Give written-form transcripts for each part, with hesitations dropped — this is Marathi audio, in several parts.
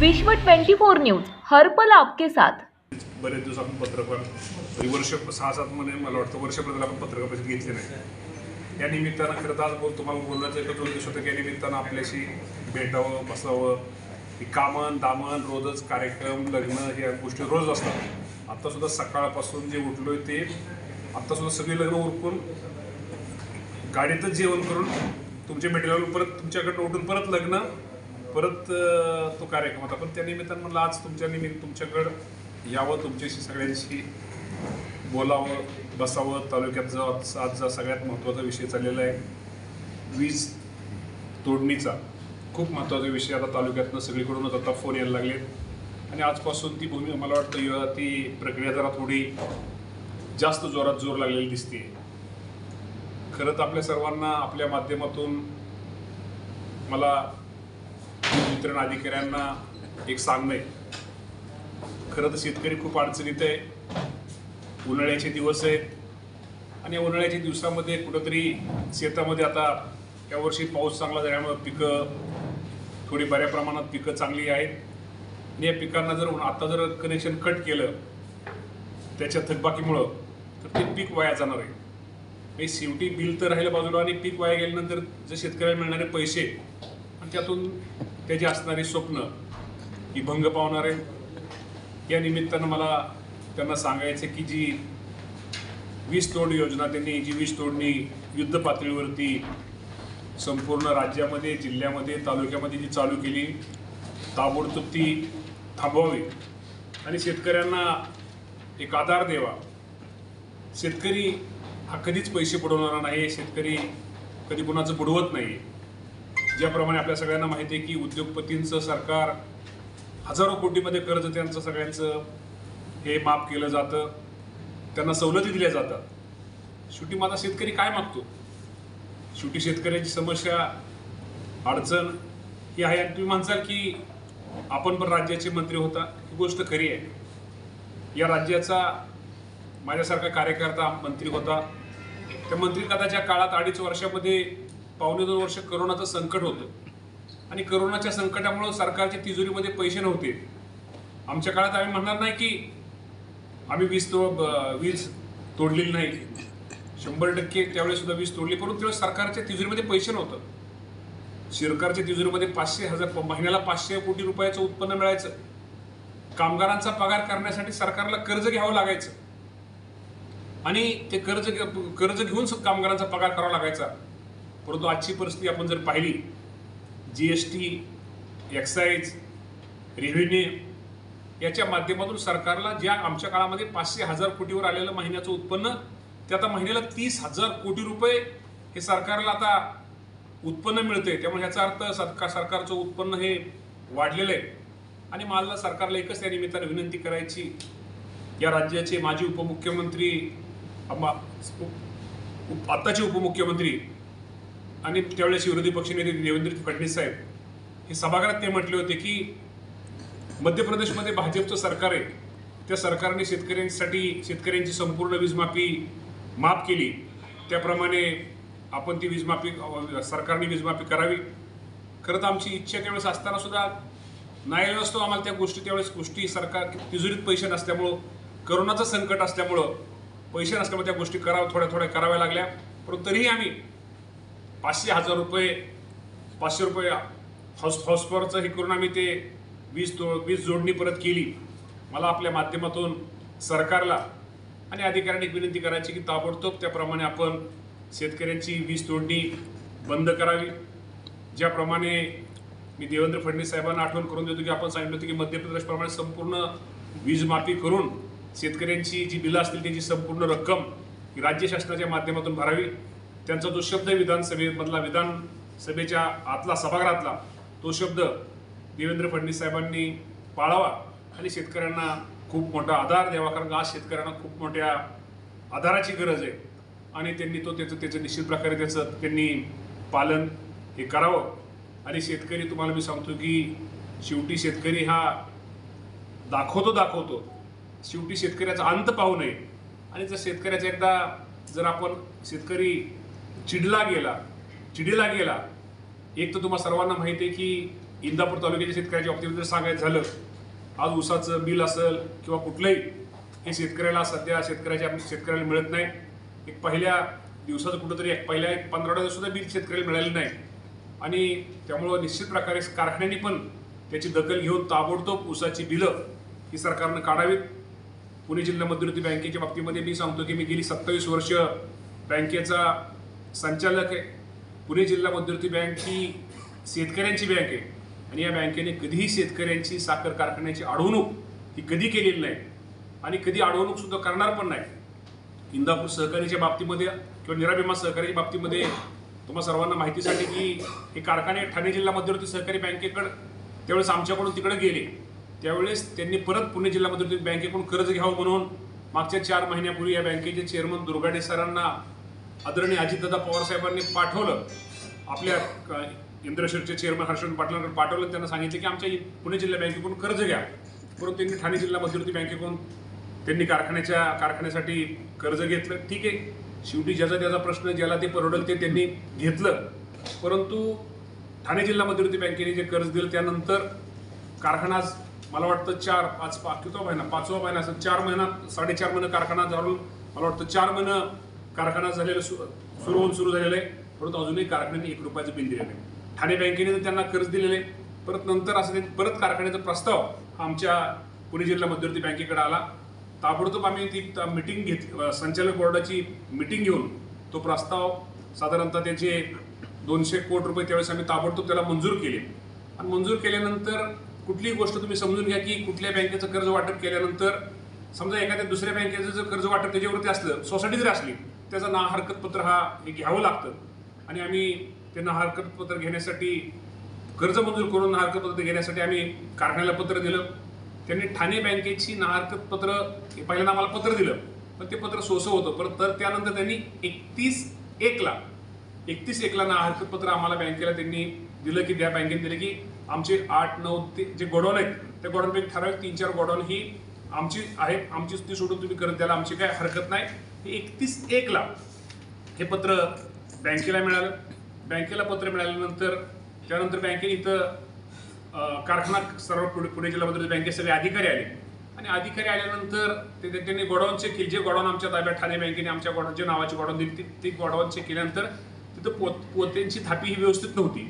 विश्व 24 न्यूज हर पल आपके साथ। बरेच दिवस आपण पत्रकार वर्ष 6-7 महिने मला वाटतं वर्षभर आपण पत्रकार परिषद घेतली नाही। या निमित्तानं खरं तर आज तुम्हाला बोलण्याचा एकच उद्देश होता की या निमित्तानं आपल्याशी भेटावं बसावं। ही कामन दामन रोजच कार्यक्रम लग्न ह्या गोष्टी रोज असतात। आत्तासुद्धा सकाळपासून जे उठलोय ते आत्तासुद्धा सगळे लग्न उरकून गाडीतच जेवण करून तुमच्या भेटीला परत तुमच्याकडनं उठून परत लग्न परत तो कार्यक्रम होता। पण त्या निमित्तानं म्हणलं आज तुमच्याकडं यावं, तुमच्याशी सगळ्यांशी बोलावं बसावं। तालुक्यात आजचा सगळ्यात महत्त्वाचा विषय चाललेला आहे वीज तोडणीचा। खूप महत्त्वाचा विषय आता तालुक्यातनं सगळीकडूनच आता फोन यायला लागलेत आणि आजपासून ती भूमी मला वाटतं ती प्रक्रिया जरा थोडी जास्त जोर लागलेली दिसते। खरं तर आपल्या सर्वांना आपल्या माध्यमातून मला वितरण अधिकाऱ्यांना एक सांगणं आहे। खरं तर शेतकरी खूप अडचणीत आहे। उन्हाळ्याचे दिवस आहेत आणि उन्हाळ्याच्या दिवसामध्ये कुठंतरी शेतामध्ये आता यावर्षी पाऊस चांगला झाल्यामुळे पिकं थोडी बऱ्या प्रमाणात पिकं चांगली आहेत आणि या पिकांना आता जर कनेक्शन कट केलं त्याच्या थकबाकीमुळं तर ते पीक वाया जाणार आहे। हे शेवटी बिल तर राहिलं बाजूला आणि पीक वाया गेल्यानंतर जे शेतकऱ्याला मिळणारे पैसे आणि त्यातून त्याची असणारी स्वप्न ही भंग पावणार आहे। या निमित्तानं मला त्यांना सांगायचं की जी वीज तोड योजना त्यांनी जी वीज तोडणी युद्ध पातळीवरती संपूर्ण राज्यामध्ये जिल्ह्यामध्ये तालुक्यामध्ये जी चालू केली ताबडतोब ती थांबवावी आणि शेतकऱ्यांना एक आधार द्यावा। शेतकरी हा कधीच पैसे बुडवणारा नाही, शेतकरी कधी कुणाचं बुडवत नाही। ज्याप्रमाणे आपल्या सगळ्यांना माहिती आहे की उद्योगपतींचं सरकार हजारो कोटीमध्ये कर्ज त्यांचं सगळ्यांचं हे माफ केलं जातं, त्यांना सवलती दिल्या जातात। शेवटी माझा शेतकरी काय मागतो? शेवटी शेतकऱ्याची समस्या अडचण ही आहे। आणि तुम्ही म्हणसाल की आपण पण राज्याचे मंत्री होता, ही गोष्ट खरी आहे। या राज्याचा माझ्यासारखा कार्यकर्ता मंत्री होता। त्या मंत्रिपदाच्या काळात 2.5 वर्षामध्ये 1.25-2 वर्ष करोनाचं संकट होतं आणि करोनाच्या संकटामुळे सरकारच्या तिजोरीमध्ये पैसे नव्हते। आमच्या काळात आम्ही म्हणणार नाही की आम्ही वीज तोडलेली नाही, 100% त्यावेळेस सुद्धा वीज तोडली, परंतु त्यावेळेस सरकारच्या तिजोरीमध्ये पैसे नव्हतं। सरकारच्या तिजोरीमध्ये 500,000 महिन्याला 500 कोटी रुपयाचं उत्पन्न मिळायचं। कामगारांचा पगार करण्यासाठी सरकारला कर्ज घ्यावं लागायचं आणि ते कर्ज घेऊन कामगारांचा पगार करावा लागायचा। परंतु आजची परिस्थिती आपण जर पाहिली, GST, एक्साईज, रेव्हेन्यू याच्या माध्यमातून सरकारला ज्या आमच्या काळामध्ये 500,000 कोटीवर आलेलं महिन्याचं उत्पन्न ते आता महिन्याला 30,000 कोटी रुपये हे सरकारला आता उत्पन्न मिळते। त्यामुळे ह्याचा अर्थ सरकारचं उत्पन्न हे वाढलेलं आहे। आणि मला सरकारला एकच त्या निमित्ताने विनंती करायची, या राज्याचे माजी उपमुख्यमंत्री आत्ताचे उपमुख्यमंत्री आणि त्यावेळेस विरोधी पक्षनेते देवेंद्र फडणवीस साहेब हे सभागृहात ते म्हटले होते की मध्य प्रदेशमध्ये भाजपचं सरकार आहे, त्या सरकारने शेतकऱ्यांची संपूर्ण वीजमाफी माफ केली, त्याप्रमाणे आपण ती सरकारने वीजमाफी करावी। खरं तर आमची इच्छा त्यावेळेस असताना सुद्धा नाही असतो आम्हाला त्या गोष्टी सरकार तिजोरीत पैसे नसल्यामुळं, करोनाचं संकट असल्यामुळं पैसे नसल्यामुळे त्या गोष्टी थोड्या कराव्या लागल्या। परंतु तरीही आम्ही 500,000 रुपये 500 रुपये हॉर्सपॉवरचं हे करून आम्ही ते वीज जोडणी परत केली। मला आपल्या माध्यमातून सरकारला आणि अधिकाऱ्यांनी विनंती करायची की ताबडतोब त्याप्रमाणे आपण शेतकऱ्यांची वीज तोडणी बंद करावी। ज्याप्रमाणे मी देवेंद्र फडणवीस साहेबांना आठवण करून देतो की आपण सांगितलं होतं की मध्य प्रदेशप्रमाणे संपूर्ण वीज माफी करून शेतकऱ्यांची जी बिलं असतील त्याची संपूर्ण रक्कम ही राज्य शासनाच्या माध्यमातून भरावी। त्यांचा जो शब्द विधानसभेच्या आतला सभागृहातला तो शब्द देवेंद्र फडणवीस साहेबांनी पाळावा आणि शेतकऱ्यांना खूप मोठा आधार द्यावा, कारण आज शेतकऱ्यांना खूप मोठ्या आधाराची गरज आहे आणि त्यांनी त्याचं निश्चित प्रकारे त्यांनी पालन हे करावं। आणि शेतकरी तुम्हाला मी सांगतो की शेवटी शेतकरी हा दाखवतो, शेवटी शेतकऱ्याचा अंत पाहू नये। आणि जर शेतकऱ्याचा जर आपण शेतकरी चिडीला गेला, एक तर तुम्हाला सर्वांना माहिती आहे की इंदापूर तालुक्याच्या शेतकऱ्याच्या बाबतीत जर सांगायचं झालं, आज ऊसाचं बिल असेल किंवा कुठलंही हे शेतकऱ्याला सध्या शेतकऱ्याला मिळत नाही. एक पहिल्या दिवसाचं कुठंतरी पहिल्या 15 दिवसाचं बिल शेतकऱ्याला मिळालं नाही. आणि त्यामुळं निश्चित प्रकारे कारखान्यांनी पण त्याची दखल घेऊन ताबडतोब ऊसाची बिलं ही सरकारनं काढावीत. पुणे जिल्हा मध्यवर्ती बँकेच्या बाबतीमध्ये मी सांगतो की मी गेली 27 वर्ष बँकेचा संचालक आहे. पुणे जिल्हा मध्यवर्ती बँक ही शेतकऱ्यांची बँक आहे आणि या बँकेने कधीही शेतकऱ्यांची साखर कारखान्याची अडवणूक ही कधी केलेली नाही आणि कधी अडवणूक सुद्धा करणार पण नाही. इंदापूर सहकारीच्या बाबतीमध्ये किंवा निराभिमा सहकारीच्या बाबतीमध्ये तुम्हाला सर्वांना माहितीसाठी की हे कारखाने ठाणे जिल्हा मध्यवर्ती सहकारी बँकेकडे त्यावेळेस आमच्याकडून तिकडे गेले. त्यावेळेस त्यांनी परत पुणे जिल्हा मध्यवर्ती बँकेकडून कर्ज घ्यावं म्हणून मागच्या 4 महिन्यापूर्वी या बँकेचे चेअरमन दुर्गाडे सरांना आदरणीय अजितदादा पवार साहेबांनी पाठवलं. आपल्या इंद्रशेरचे चेअरमन हर्षवर्धन पाटलांकडे पाठवलं. त्यांना सांगितलं की आमच्या पुणे जिल्हा बँकेकडून कर्ज घ्या. परंतु त्यांनी ठाणे जिल्हा मध्यवर्ती बँकेकडून त्यांनी कारखान्यासाठी कर्ज घेतलं. ठीक आहे, शेवटी ज्याचा त्याचा प्रश्न, ज्याला ते परवडेल ते त्यांनी घेतलं. परंतु ठाणे जिल्हा मध्यवर्ती बँकेने जे कर्ज दिलं त्यानंतर कारखाना मला वाटतं 5वा महिना असेल, 4 महिना 4.5 महिने कारखाना झालं. मला वाटतं 4 महिने कारखाना झालेलं सुरू झालेलं आहे. परंतु अजूनही कारखान्याने 1 रुपयाचं बिल दिलेलं नाही. ठाणे बँकेने त्यांना कर्ज दिलेले. परत नंतर असं परत कारखान्याचा प्रस्ताव आमच्या पुणे जिल्हा मध्यवर्ती बँकेकडे आला. ताबडतोब आम्ही ती मिटिंग घेतली, संचालक बोर्डाची मिटिंग घेऊन तो प्रस्ताव साधारणतः त्याचे 200 कोटी रुपये त्यावेळेस आम्ही ताबडतोब त्याला मंजूर केले. आणि मंजूर केल्यानंतर कुठलीही गोष्ट तुम्ही समजून घ्या की कुठल्या बँकेचं कर्ज वाटप केल्यानंतर समजा एखाद्या दुसऱ्या बँकेचं जर कर्ज वाटप त्याच्यावरती असलं, सोसायटी जर असली, त्याचं ना हरकतपत्र हे घ्यावं लागतं. आणि आम्ही त्यांना हरकतपत्र घेण्यासाठी कर्ज मंजूर करून ना हरकतपत्र घेण्यासाठी आम्ही कारखान्याला पत्र दिलं. त्यांनी ठाणे बँकेची ना हरकतपत्र पहिल्यांदा आम्हाला पत्र दिलं, पण ते पत्र सोसं होतं. परत तर त्यानंतर त्यांनी 31/1 ला ना हरकतपत्र आम्हाला बँकेला त्यांनी दिलं की त्या बँकेने दिलं की आमचे 8-9 जे गोडाऊन आहेत त्या गोडाऊनपैकी ठराविक 3-4 गोडाऊन ही आमची आहेत, आमची ती सोडून तुम्ही करत द्यायला आमची काय हरकत नाही. 31/1 ला हे पत्र बँकेला मिळालं. बँकेला पत्र मिळाल्यानंतर त्यानंतर बँकेने इथं कारखाना सर्व पुणे जिल्हा मध्यवर्ती बँकेत सगळे अधिकारी आले. आणि अधिकारी आल्यानंतर त्यांनी गोडाऊन चेक केले. जे गोडाऊन आमच्या ताब्यात ठाणे बँकेने आमच्या गोडाऊनच्या नावाची गोडाऊन दिली ती गोडाऊन चेक केल्यानंतर तिथं पोत्यांची थापी ही व्यवस्थित नव्हती.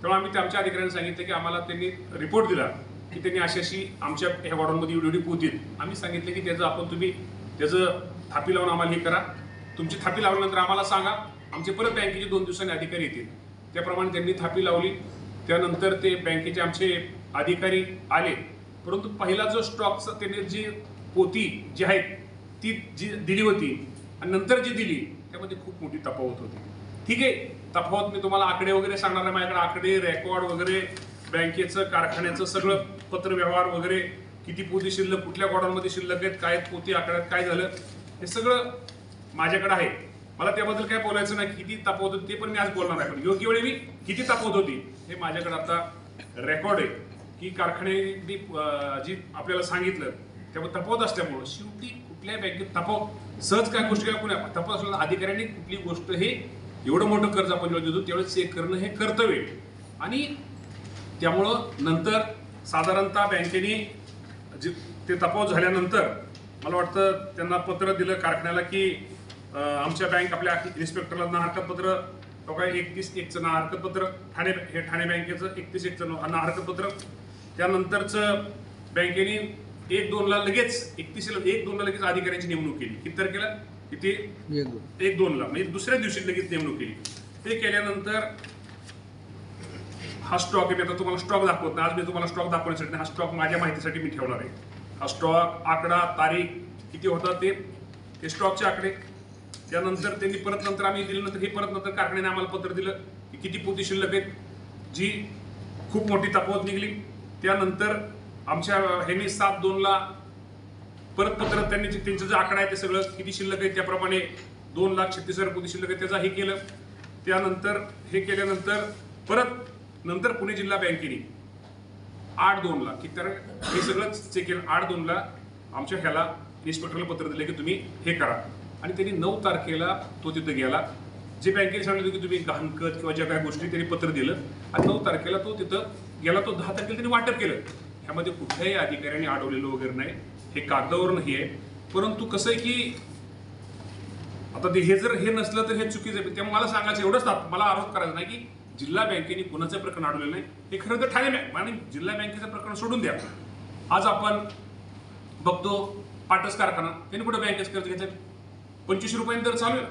तेव्हा आम्ही आमच्या अधिकाऱ्यांनी सांगितलं की आम्हाला त्यांनी रिपोर्ट दिला की त्यांनी अशी आमच्या ह्या गोडाऊनमध्ये एवढी पोती आहेत. आम्ही सांगितलं की तुम्ही त्याचं थापी लावून आम्हाला हे करा. तुमची थापी लावल्यानंतर आम्हाला सांगा, आमचे परत बँकेचे 2 दिवसांनी अधिकारी येतील. त्याप्रमाणे त्यांनी थापी लावली. त्यानंतर ते बँकेचे आमचे अधिकारी आले. परंतु पहिला जो स्टॉकचा त्यांनी जी पोती जी आहे ती जी दिली होती आणि नंतर जी दिली त्यामध्ये खूप मोठी तफावत होती. ठीक आहे, तफावत मी तुम्हाला आकडे वगैरे सांगणार आहे. माझ्याकडे आकडे, रेकॉर्ड वगैरे, बँकेचं कारखान्याचं सगळं पत्रव्यवहार वगैरे, किती पोती शिल्लक, कुठल्या गोडाऊनमध्ये शिल्लक आहेत, काय पोती आकड्यात काय झालं, हे सगळं माझ्याकडे आहे. मला त्याबद्दल काय बोलायचं नाही, किती तफावत होती ते पण मी आज बोलणार आहे. पण योग्य वेळी मी किती तफावत होती हे माझ्याकडे आता रेकॉर्ड आहे की कारखान्याने जी आपल्याला सांगितलं त्यामुळे तफावत असल्यामुळं शेवटी कुठल्याही बँकेत तफावत सहज काय गोष्टी काय कुणा तफावत असलेल्या अधिकाऱ्यांनी कुठली गोष्ट हे एवढं मोठं कर्ज आपण जेव्हा देतो त्यावेळेस चेक करणं हे कर्तव्य. आणि त्यामुळं नंतर साधारणतः बँकेने जे ते तफावत झाल्यानंतर मला वाटतं त्यांना पत्र दिलं कारखान्याला की आमच्या बँक आपल्या इन्स्पेक्टरला ना हरकतपत्र काय 31/1चं ना हरकतपत्र, ठाणे बँकेचं 31/1चं ना हरकतपत्र. त्यानंतरचं बँकेने 1-2 ला लगेच 31/1-2 ला लगेच अधिकाऱ्यांची नेमणूक केली. किती तारखेला? किती? 1-2 ला, म्हणजे दुसऱ्या दिवशी लगेच नेमणूक केली. ते केल्यानंतर हा स्टॉक आहे. मी आता तुम्हाला स्टॉक दाखवत नाही. आज मी तुम्हाला स्टॉक दाखवण्यासाठी हा स्टॉक माझ्या माहितीसाठी मी ठेवणार आहे. हा स्टॉक आकडा, तारीख किती होता ते स्टॉकचे आकडे. त्यानंतर त्यांनी परत नंतर आम्ही दिल्यानंतर हे परत नंतर कारखान्याने आम्हाला पत्र दिलं की किती पोती शिल्लक आहेत, जी खूप मोठी तफावत निघली. त्यानंतर आमच्या ह्यांनी 7/2 ला परत पत्र त्यांनी त्यांचं जे आकडा आहे ते सगळं किती शिल्लक आहे त्याप्रमाणे 2,36,000 पोती शिल्लक आहे त्याचा हे केलं. त्यानंतर हे केल्यानंतर परत नंतर पुणे जिल्हा बँकेने 8/2 ला की तर हे सगळं चेक केलं. 8/2 ला आमच्या ह्याला इन्स्पेक्टरला पत्र दिलं की तुम्ही हे करा. आणि त्यांनी 9 तारखेला तो तिथं गेला. जे बँकेने सांगितलं की तुम्ही गहाणखत किंवा ज्या काही गोष्टी त्यांनी पत्र दिलं आणि 9 तारखेला तो तिथं गेला, तो 10 तारखेला त्यांनी वाटप केलं. ह्यामध्ये कुठल्याही अधिकाऱ्यांनी अडवलेलं वगैरे नाही, हे कागदावर नाही आहे. परंतु कसं आहे की आता हे जर हे नसलं तर हे चुकीचं आहे. त्यामुळे मला सांगायचं एवढंच, मला आरोप करायचा नाही की जिल्हा बँकेने कुणाचं प्रकरण अडवलेलं नाही. हे खरं तर ठाणे बँक आणि जिल्हा बँकेचं प्रकरण सोडून द्या. आज आपण बघतो पाटस कारखाना, त्यांनी कुठं बँकेच कर्ज घेतलं? 25 रुपयांनी दर चालू आहे.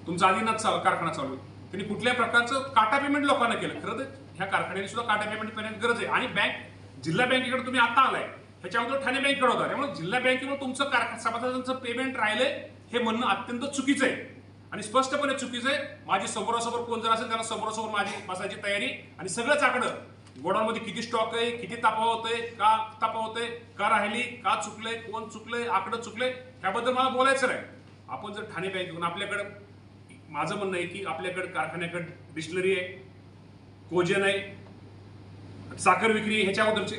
तुमचा आदिनाथ कारखाना चालू आहे, त्यांनी कुठल्या प्रकारचं काटा पेमेंट लोकांना केलं? खरं तर ह्या कारखान्याने सुद्धा काटा पेमेंट करण्याची गरज आहे. आणि बँक जिल्हा बँकेकडे तुम्ही आता आलाय, ह्याच्या अगोदर ठाणे बँकेकडे होता. त्यामुळे जिल्हा बँकेमुळे तुमचं सभासदांचं पेमेंट राहिलंय हे म्हणणं अत्यंत चुकीचं आहे आणि स्पष्टपणे चुकीचं आहे. माझी समोरासमोर कोण जर असेल त्याला समोरासमोर माझी बसायची तयारी आणि सगळंच आकडं गोडाऊनमध्ये किती स्टॉक आहे, किती तापावत आहे, का तापावत आहे, का राहिली, का चुकलंय, कोण चुकलंय, आकडं चुकलंय, त्याबद्दल मला बोलायचं नाही. आपण जर ठाणे बँकेकडून आपल्याकडे, माझं म्हणणं आहे की आपल्याकडे कारखान्याकडे डिस्टिलरी आहे, कोजन आहे, साखर विक्री आहे, ह्याच्या अगोदरचे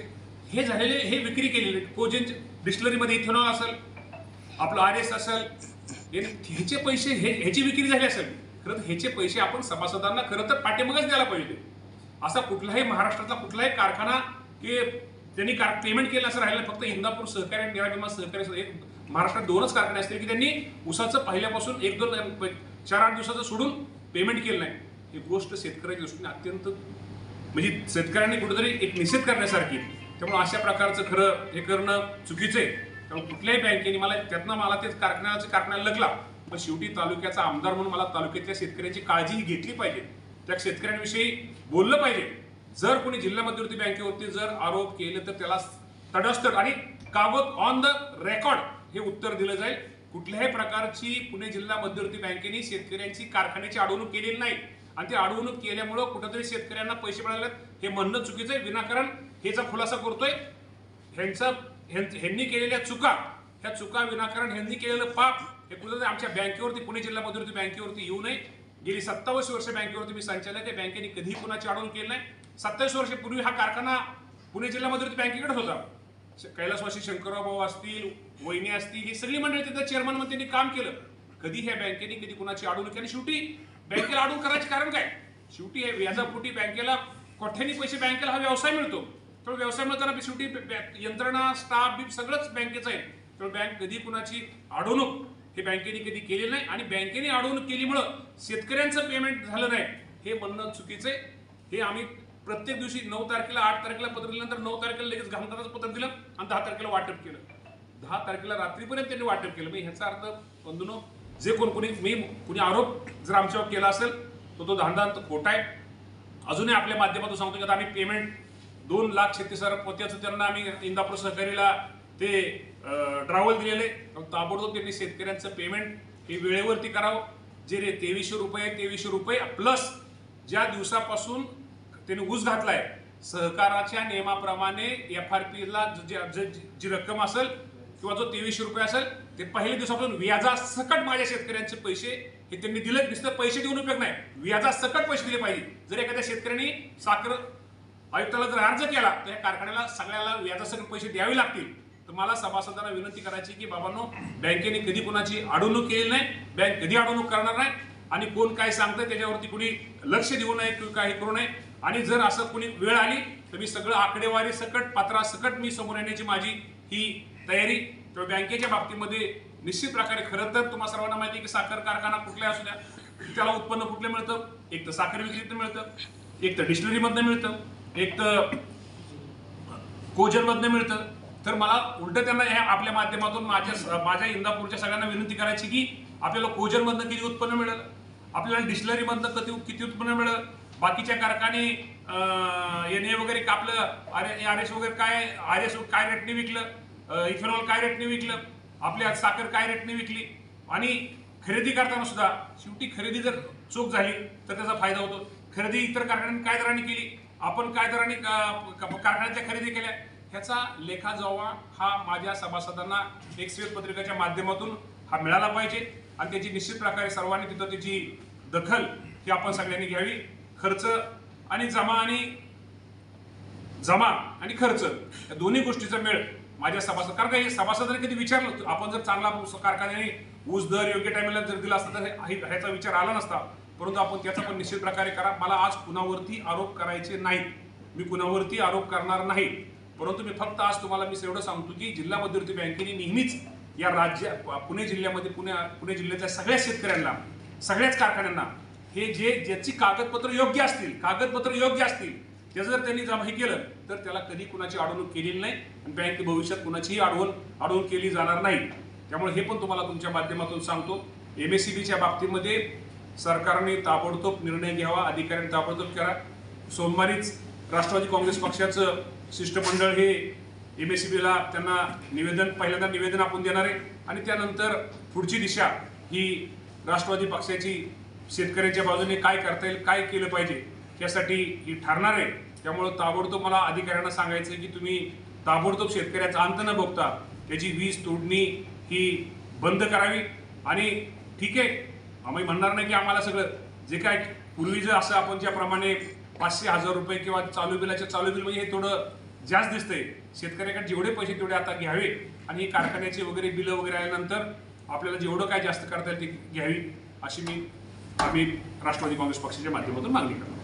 हे झालेले, हे विक्री केलेले कोजन डिस्टिलरीमध्ये इथेनॉल असेल, आपलं RS असेल, ह्याचे पैसे ह्याची विक्री झाली असेल. खरं तर ह्याचे पैसे आपण सभासदांना खरं तर पाठीमागच द्यायला पाहिजे. असा कुठलाही महाराष्ट्रातला कुठलाही कारखाना की त्यांनी पेमेंट केलं असं राहिलं. फक्त इंदापूर सहकारी आणि निराभिमान सहकारी महाराष्ट्रात 2च कारखाने असतील की त्यांनी उसाचं पहिल्यापासून 1-2 4-8 दिवसाचं सोडून पेमेंट केलं नाही. ही गोष्ट शेतकऱ्याच्या दृष्टीने अत्यंत म्हणजे शेतकऱ्यांनी कुठेतरी एक निषेध करण्यासारखी. त्यामुळे अशा प्रकारचं खरं हे करणं चुकीचं आहे. त्यामुळे कुठल्याही बँकेने मला तेच कारखान्याला लागला, पण शेवटी तालुक्याचा आमदार म्हणून मला तालुक्यातल्या शेतकऱ्यांची काळजी घेतली पाहिजे, त्या शेतकऱ्यांविषयी बोललं पाहिजे. जर कोणी जिल्हा मध्यवर्ती बँकेवरती जर आरोप केले तर त्याला तटस्थ आणि कागद ऑन द रेकॉर्ड हे उत्तर दिलं जाईल. कुठल्याही प्रकारची पुणे जिल्हा मध्यवर्ती बँकेने शेतकऱ्यांची कारखान्याची अडवणूक केलेली नाही आणि ती अडवणूक केल्यामुळं कुठेतरी शेतकऱ्यांना पैसे मिळाले हे म्हणणं चुकीचं आहे. विनाकारण हेचा खुलासा करतोय. ह्यांनी केलेल्या चुका, ह्या चुका विनाकारण ह्यांनी केलेलं पाप हे कुठेतरी आमच्या बँकेवरती, पुणे जिल्हा मध्यवर्ती बँकेवरती येऊ नये. गेली 27 वर्ष बँकेवरती मी संचालक आहे. बँकेने कधीही कुणाची अडवणूक केली नाही. 27 वर्षापूर्वी हा कारखाना पुणे जिल्हा मध्यवर्ती बँकेकडे होता. कैलासवासी शंकरराव भाऊ असतील, वहिनी असतील, ही सगळी मंडळी तिथं चेअरमन म्हणून त्यांनी काम केलं. कधी ह्या बँकेने कधी कुणाची अडवणूक केली? शेवटी बँकेला अडवणूक करायचे कारण काय? शेवटी हे व्याजापोटी बँकेला कोठ्यानी पैसे, बँकेला हा व्यवसाय मिळतो. तर व्यवसाय मिळताना शेवटी यंत्रणा, स्टाफ बीप सगळंच बँकेचं आहे. तर बँक कधी कुणाची अडवणूक हे बँकेने कधी केलेली नाही आणि बँकेने अडवणूक केल्यामुळं शेतकऱ्यांचं पेमेंट झालं नाही हे म्हणणं चुकीचं आहे. हे आम्ही प्रत्येक दिवशी 9 तारखेला, 8 तारखेला पत्र दिल्यानंतर 9 तारखेला लगेच घामतानाचं पत्र दिलं आणि 10 तारखेला वाटप केलं. 10 तारखेला रात्रीपर्यंत त्यांनी वाटप केलं. मी ह्याचा अर्थ बंधूनो, जे कोणी आरोप जर आमच्यावर केला असेल तर तो धांदांत खोटा आहे. अजूनही आपल्या माध्यमातून सांगतो की आता आम्ही पेमेंट 2,36,000 पोत्याचं त्यांना आम्ही इंदापूर सहकारीला ते ड्रावल दिलेले. ताबडतोब त्यांनी शेतकऱ्यांचं पेमेंट हे वेळेवरती करावं. जे 2300 रुपये प्लस ज्या दिवसापासून त्यांनी ऊस घातलाय सहकाराच्या नियमाप्रमाणे FRPला जी रक्कम असेल किंवा जो 2300 रुपये असेल ते पहिल्या दिवसापासून व्याजासकट माझ्या शेतकऱ्यांचे पैसे हे त्यांनी दिले. नुसतं पैसे देऊन उपयोग नाही, व्याजासकट पैसे दिले पाहिजे. जर एखाद्या शेतकऱ्यांनी साखर आयुक्ताला जर अर्ज केला तर या कारखान्याला सगळ्याला व्याजासकट पैसे द्यावे लागतील. तर मला सभासदांना विनंती करायची की बाबांनो, बँकेने कधी कुणाची अडवणूक केली नाही, बँक कधी अडवणूक करणार नाही आणि कोण काय सांगतंय त्याच्यावरती कुणी लक्ष देऊ नये किंवा काही करू नये. आणि जर असं कुणी वेळ आली तर मी सगळं आकडेवारी सकट, पत्रासकट मी समोर येण्याची माझी ही तयारी. तर बँकेच्या बाबतीमध्ये निश्चित प्रकारे खरं तर तुम्हाला सर्वांना माहिती आहे की साखर कारखाना कुठल्या असू द्या त्याला उत्पन्न कुठलं मिळतं? एक तर साखर विक्रीतून मिळतं, एक तर डिस्टिलरीमधनं मिळतं, एक तर कोजनमधनं मिळतं. तर मला उलट त्यांना ह्या आपल्या माध्यमातून माझ्या इंदापूरच्या सगळ्यांना विनंती करायची की आपल्याला कोजनमधनं किती उत्पन्न मिळेल, आपल्याला डिस्टिलरीमधनं किती उत्पन्न मिळेल, बाकीच्या कारखाने NA वगैरे कापलं, RS वगैरे काय रेटने विकलं, इथेनॉल काय रेटने विकलं, आपल्या साखर काय रेटने विकली. आणि खरेदी करताना सुद्धा शेवटी खरेदी जर चूक झाली तर त्याचा फायदा होतो. खरेदी इतर कारखान्यांनी काय दराने केली, आपण काय दराने कारखान्याच्या खरेदी केल्या, ह्याचा लेखाजोखा हा माझ्या सभासदांना एक श्वेतपत्रिकेच्या माध्यमातून हा मिळाला पाहिजे आणि त्याची निश्चित प्रकारे सर्वांनी तिथं त्याची दखल ही आपण सगळ्यांनी घ्यावी. खर्च आणि जमा आणि खर्च या दोन्ही गोष्टीचा मेळ माझ्या सभासद, कारण काही सभासदांनी कधी विचारलं आपण जर चांगला कारखान्याने ऊस दर योग्य टायमाला जर दिला असता तर ह्याचा विचार आला नसता. परंतु आपण त्याचा पण निश्चित प्रकारे करा. मला आज कुणावरती आरोप करायचे नाहीत, मी कुणावरती आरोप करणार नाही. परंतु मी फक्त आज तुम्हाला मी एवढं सांगतो की जिल्हा मध्यवर्ती बँकेने नेहमीच या पुणे जिल्ह्यामध्ये पुणे जिल्ह्याच्या सगळ्या शेतकऱ्यांना, सगळ्याच कारखान्यांना हे ज्याची कागदपत्र योग्य असतील त्याचं जर त्यांनी जमा केलं तर त्याला कधी कुणाची अडवणूक केलेली नाही आणि बँक भविष्यात कुणाचीही अडवणूक केली जाणार नाही. त्यामुळे हे पण तुम्हाला तुमच्या माध्यमातून सांगतो. MSEBच्या बाबतीमध्ये सरकारने ताबडतोब निर्णय घ्यावा, अधिकाऱ्यांनी ताबडतोब करा. सोमवारीच राष्ट्रवादी काँग्रेस पक्षाचं शिष्टमंडळ हे MSEBला त्यांना पहिल्यांदा निवेदन आपण देणार आहे आणि त्यानंतर पुढची दिशा ही राष्ट्रवादी पक्षाची शेतकऱ्यांच्या बाजूने काय करता येईल, काय केलं पाहिजे यासाठी ही ठरणार आहे. त्यामुळे ताबडतोब मला अधिकाऱ्यांना सांगायचं आहे की तुम्ही ताबडतोब शेतकऱ्याचा अंत न बघता त्याची वीज तोडणी ही बंद करावी. आणि ठीक आहे, आम्ही म्हणणार नाही की आम्हाला सगळं जे काय पूर्वीचं असं आपण ज्याप्रमाणे 500,000 रुपये किंवा चालू बिल म्हणजे हे थोडं जास्त दिसतंय. शेतकऱ्याकडे जेवढे पैसे तेवढे आता घ्यावे आणि हे कारखान्याचे वगैरे बिलं वगैरे आल्यानंतर आपल्याला जेवढं काय जास्त करता येईल ते घ्यावी अशी आम्ही राष्ट्रवादी काँग्रेस पक्षाच्या माध्यमातून मागणी करतो.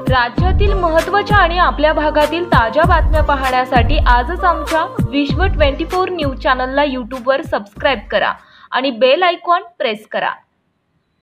राज्यातील महत्त्वाच्या आणि आपल्या भागातील ताज्या बातम्या पाहण्यासाठी आजच आमच्या विश्व 24 न्यूज चॅनलला यूट्यूबवर सबस्क्राईब करा आणि बेल आयकॉन प्रेस करा.